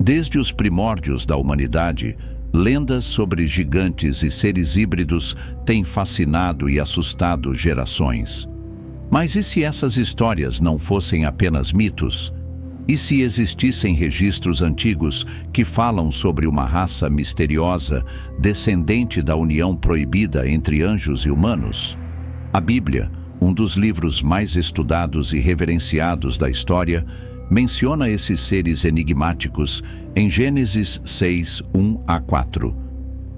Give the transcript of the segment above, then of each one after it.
Desde os primórdios da humanidade, lendas sobre gigantes e seres híbridos têm fascinado e assustado gerações. Mas e se essas histórias não fossem apenas mitos? E se existissem registros antigos que falam sobre uma raça misteriosa, descendente da união proibida entre anjos e humanos? A Bíblia, um dos livros mais estudados e reverenciados da história, menciona esses seres enigmáticos em Gênesis 6, 1 a 4.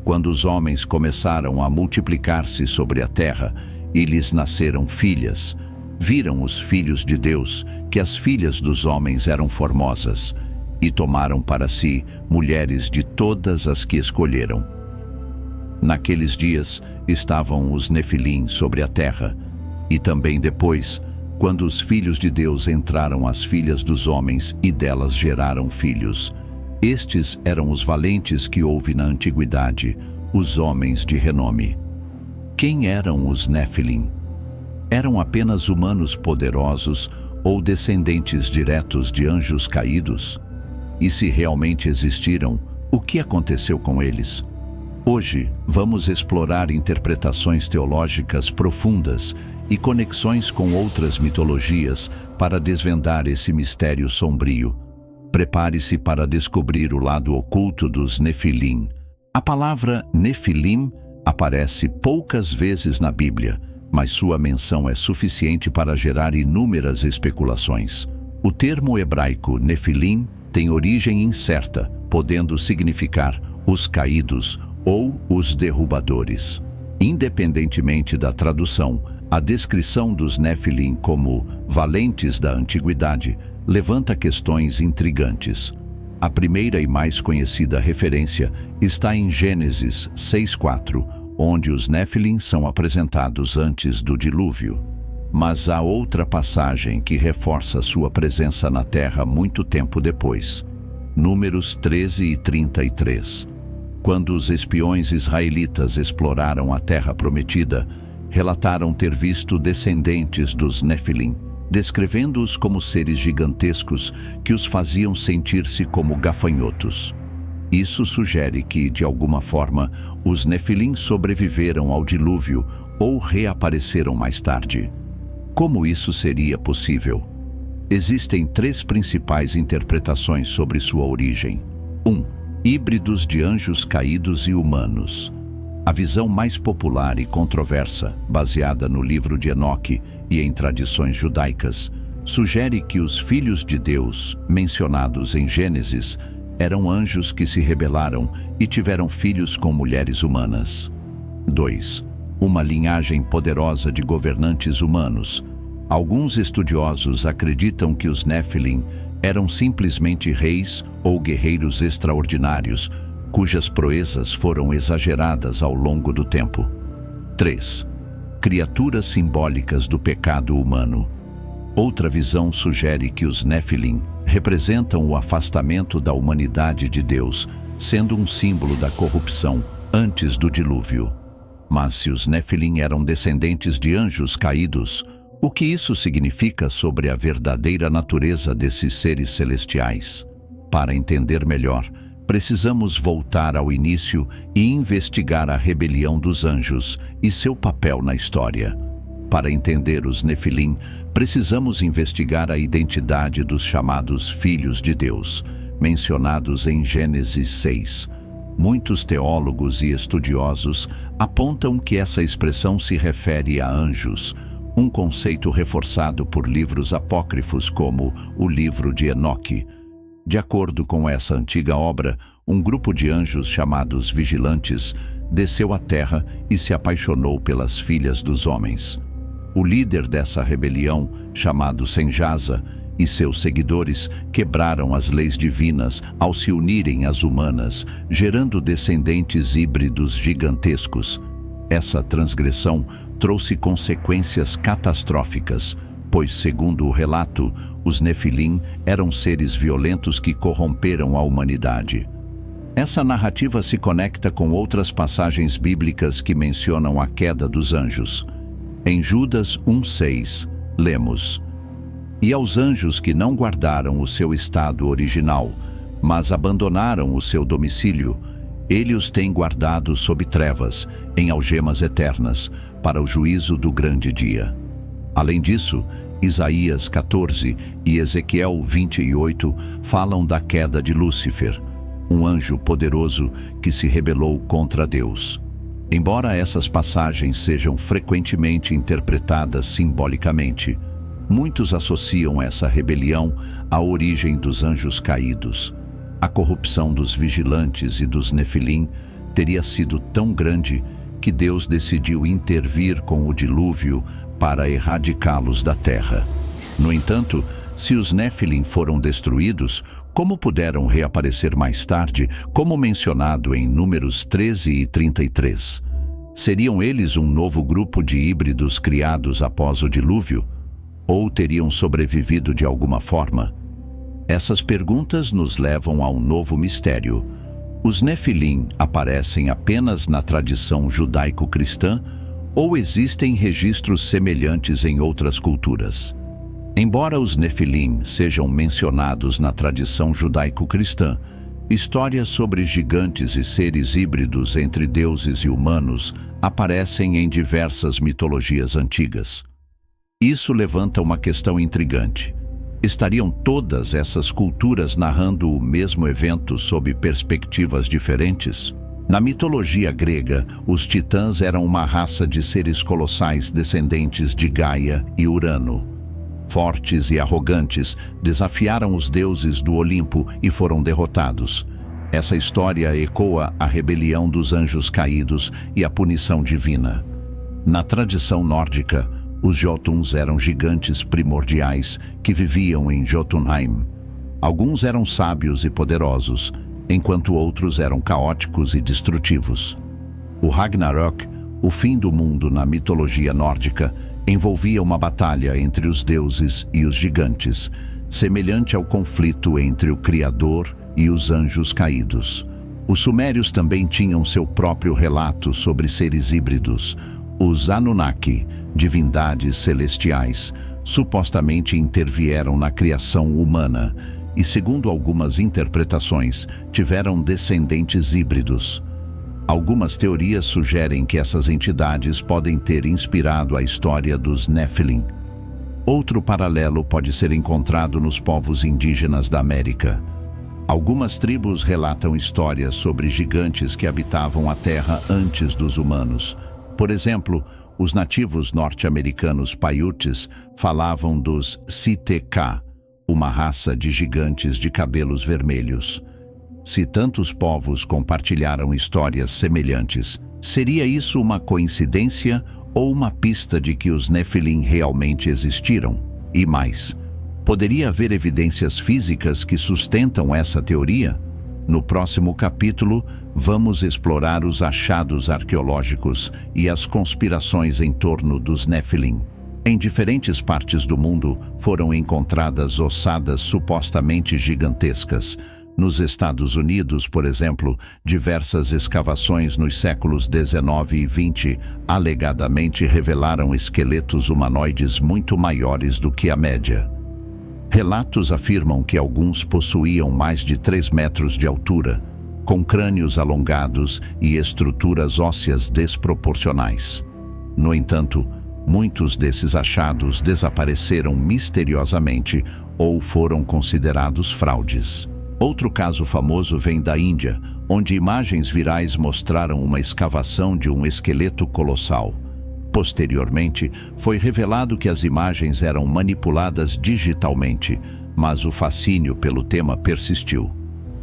Quando os homens começaram a multiplicar-se sobre a terra e lhes nasceram filhas, viram os filhos de Deus que as filhas dos homens eram formosas e tomaram para si mulheres de todas as que escolheram. Naqueles dias estavam os Nefilim sobre a terra, e também depois, quando os filhos de Deus entraram as filhas dos homens e delas geraram filhos. Estes eram os valentes que houve na antiguidade, os homens de renome. Quem eram os Nefilim? Eram apenas humanos poderosos ou descendentes diretos de anjos caídos? E se realmente existiram, o que aconteceu com eles? Hoje, vamos explorar interpretações teológicas profundas e conexões com outras mitologias para desvendar esse mistério sombrio. Prepare-se para descobrir o lado oculto dos Nefilim. A palavra Nefilim aparece poucas vezes na Bíblia, mas sua menção é suficiente para gerar inúmeras especulações. O termo hebraico Nefilim tem origem incerta, podendo significar os caídos ou os derrubadores. Independentemente da tradução, a descrição dos Nefilim como valentes da antiguidade levanta questões intrigantes. A primeira e mais conhecida referência está em Gênesis 6:4, onde os Nefilim são apresentados antes do dilúvio. Mas há outra passagem que reforça sua presença na terra muito tempo depois. Números 13 e 33. Quando os espiões israelitas exploraram a terra prometida, relataram ter visto descendentes dos Nefilim, descrevendo-os como seres gigantescos que os faziam sentir-se como gafanhotos. Isso sugere que, de alguma forma, os Nefilim sobreviveram ao dilúvio ou reapareceram mais tarde. Como isso seria possível? Existem três principais interpretações sobre sua origem. 1. Híbridos de anjos caídos e humanos. A visão mais popular e controversa, baseada no livro de Enoque e em tradições judaicas, sugere que os filhos de Deus, mencionados em Gênesis, eram anjos que se rebelaram e tiveram filhos com mulheres humanas. 2. Uma linhagem poderosa de governantes humanos. Alguns estudiosos acreditam que os Nefilim eram simplesmente reis ou guerreiros extraordinários, cujas proezas foram exageradas ao longo do tempo. 3. Criaturas simbólicas do pecado humano. Outra visão sugere que os Nefilim representam o afastamento da humanidade de Deus, sendo um símbolo da corrupção antes do dilúvio. Mas se os Nefilim eram descendentes de anjos caídos, o que isso significa sobre a verdadeira natureza desses seres celestiais? Para entender melhor, precisamos voltar ao início e investigar a rebelião dos anjos e seu papel na história. Para entender os Nefilim, precisamos investigar a identidade dos chamados Filhos de Deus, mencionados em Gênesis 6. Muitos teólogos e estudiosos apontam que essa expressão se refere a anjos, um conceito reforçado por livros apócrifos como o livro de Enoque. De acordo com essa antiga obra, um grupo de anjos chamados vigilantes desceu à terra e se apaixonou pelas filhas dos homens. O líder dessa rebelião, chamado Senjasa, e seus seguidores quebraram as leis divinas ao se unirem às humanas, gerando descendentes híbridos gigantescos. Essa transgressão trouxe consequências catastróficas, pois, segundo o relato, os Nefilim eram seres violentos que corromperam a humanidade. Essa narrativa se conecta com outras passagens bíblicas que mencionam a queda dos anjos. Em Judas 1:6, lemos: "E aos anjos que não guardaram o seu estado original, mas abandonaram o seu domicílio. Ele os tem guardado sob trevas, em algemas eternas, para o juízo do grande dia. Além disso, Isaías 14 e Ezequiel 28 falam da queda de Lúcifer, um anjo poderoso que se rebelou contra Deus. Embora essas passagens sejam frequentemente interpretadas simbolicamente, muitos associam essa rebelião à origem dos anjos caídos. A corrupção dos vigilantes e dos Nefilim teria sido tão grande que Deus decidiu intervir com o dilúvio para erradicá-los da terra. No entanto, se os Nefilim foram destruídos, como puderam reaparecer mais tarde, como mencionado em Números 13 e 33? Seriam eles um novo grupo de híbridos criados após o dilúvio? Ou teriam sobrevivido de alguma forma? Essas perguntas nos levam a um novo mistério. Os Nefilim aparecem apenas na tradição judaico-cristã ou existem registros semelhantes em outras culturas? Embora os Nefilim sejam mencionados na tradição judaico-cristã, histórias sobre gigantes e seres híbridos entre deuses e humanos aparecem em diversas mitologias antigas. Isso levanta uma questão intrigante. Estariam todas essas culturas narrando o mesmo evento sob perspectivas diferentes? Na mitologia grega, os titãs eram uma raça de seres colossais descendentes de Gaia e Urano. Fortes e arrogantes, desafiaram os deuses do Olimpo e foram derrotados. Essa história ecoa a rebelião dos anjos caídos e a punição divina. Na tradição nórdica, os Jotuns eram gigantes primordiais que viviam em Jotunheim. Alguns eram sábios e poderosos, enquanto outros eram caóticos e destrutivos. O Ragnarök, o fim do mundo na mitologia nórdica, envolvia uma batalha entre os deuses e os gigantes, semelhante ao conflito entre o Criador e os anjos caídos. Os sumérios também tinham seu próprio relato sobre seres híbridos. Os Anunnaki, divindades celestiais, supostamente intervieram na criação humana e, segundo algumas interpretações, tiveram descendentes híbridos. Algumas teorias sugerem que essas entidades podem ter inspirado a história dos Nefilim. Outro paralelo pode ser encontrado nos povos indígenas da América. Algumas tribos relatam histórias sobre gigantes que habitavam a Terra antes dos humanos. Por exemplo, os nativos norte-americanos Paiutes falavam dos Sitekha, uma raça de gigantes de cabelos vermelhos. Se tantos povos compartilharam histórias semelhantes, seria isso uma coincidência ou uma pista de que os Nefilim realmente existiram? E mais, poderia haver evidências físicas que sustentam essa teoria? No próximo capítulo, vamos explorar os achados arqueológicos e as conspirações em torno dos Nefilim. Em diferentes partes do mundo foram encontradas ossadas supostamente gigantescas. Nos Estados Unidos, por exemplo, diversas escavações nos séculos XIX e XX alegadamente revelaram esqueletos humanoides muito maiores do que a média. Relatos afirmam que alguns possuíam mais de 3 metros de altura, com crânios alongados e estruturas ósseas desproporcionais. No entanto, muitos desses achados desapareceram misteriosamente ou foram considerados fraudes. Outro caso famoso vem da Índia, onde imagens virais mostraram uma escavação de um esqueleto colossal. Posteriormente, foi revelado que as imagens eram manipuladas digitalmente, mas o fascínio pelo tema persistiu.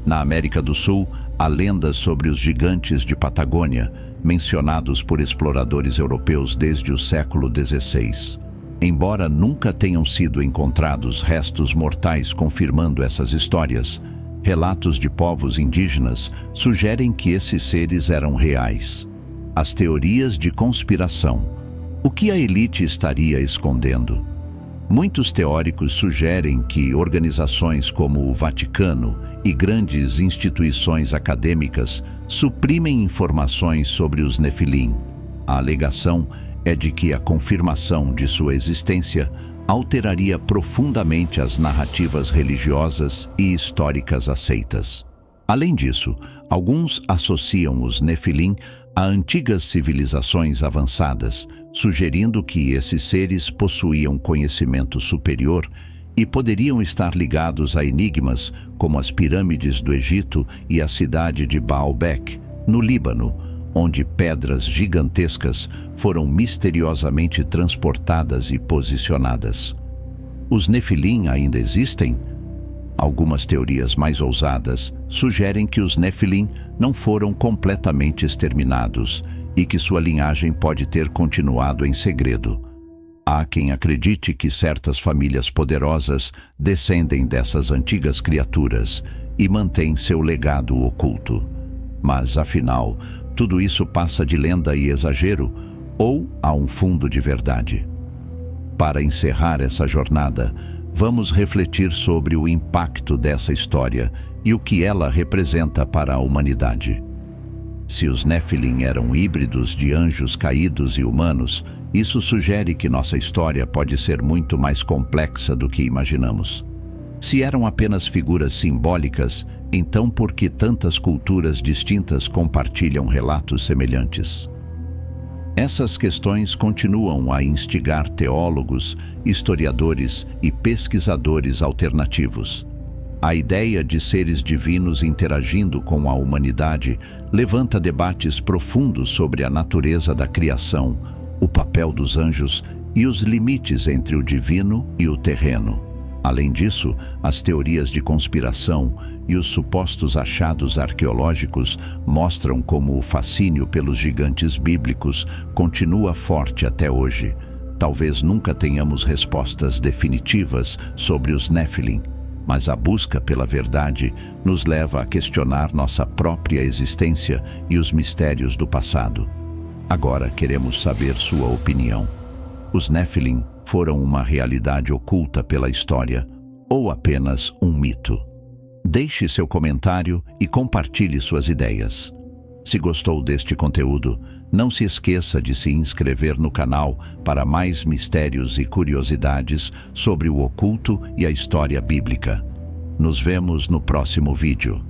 Na América do Sul, há lendas sobre os gigantes de Patagônia, mencionados por exploradores europeus desde o século XVI. Embora nunca tenham sido encontrados restos mortais confirmando essas histórias, relatos de povos indígenas sugerem que esses seres eram reais. As teorias de conspiração. O que a elite estaria escondendo? Muitos teóricos sugerem que organizações como o Vaticano e grandes instituições acadêmicas suprimem informações sobre os Nefilim. A alegação é de que a confirmação de sua existência alteraria profundamente as narrativas religiosas e históricas aceitas. Além disso, alguns associam os Nefilim a antigas civilizações avançadas, sugerindo que esses seres possuíam conhecimento superior e poderiam estar ligados a enigmas como as pirâmides do Egito e a cidade de Baalbek, no Líbano, onde pedras gigantescas foram misteriosamente transportadas e posicionadas. Os Nefilim ainda existem? Algumas teorias mais ousadas sugerem que os Nefilim não foram completamente exterminados e que sua linhagem pode ter continuado em segredo. Há quem acredite que certas famílias poderosas descendem dessas antigas criaturas e mantêm seu legado oculto. Mas, afinal, tudo isso passa de lenda e exagero ou há um fundo de verdade? Para encerrar essa jornada, vamos refletir sobre o impacto dessa história e o que ela representa para a humanidade. Se os Nefilim eram híbridos de anjos caídos e humanos, isso sugere que nossa história pode ser muito mais complexa do que imaginamos. Se eram apenas figuras simbólicas, então por que tantas culturas distintas compartilham relatos semelhantes? Essas questões continuam a instigar teólogos, historiadores e pesquisadores alternativos. A ideia de seres divinos interagindo com a humanidade levanta debates profundos sobre a natureza da criação, o papel dos anjos e os limites entre o divino e o terreno. Além disso, as teorias de conspiração e os supostos achados arqueológicos mostram como o fascínio pelos gigantes bíblicos continua forte até hoje. Talvez nunca tenhamos respostas definitivas sobre os Nefilim, mas a busca pela verdade nos leva a questionar nossa própria existência e os mistérios do passado. Agora queremos saber sua opinião. Os Nefilim foram uma realidade oculta pela história ou apenas um mito? Deixe seu comentário e compartilhe suas ideias. Se gostou deste conteúdo, não se esqueça de se inscrever no canal para mais mistérios e curiosidades sobre o oculto e a história bíblica. Nos vemos no próximo vídeo.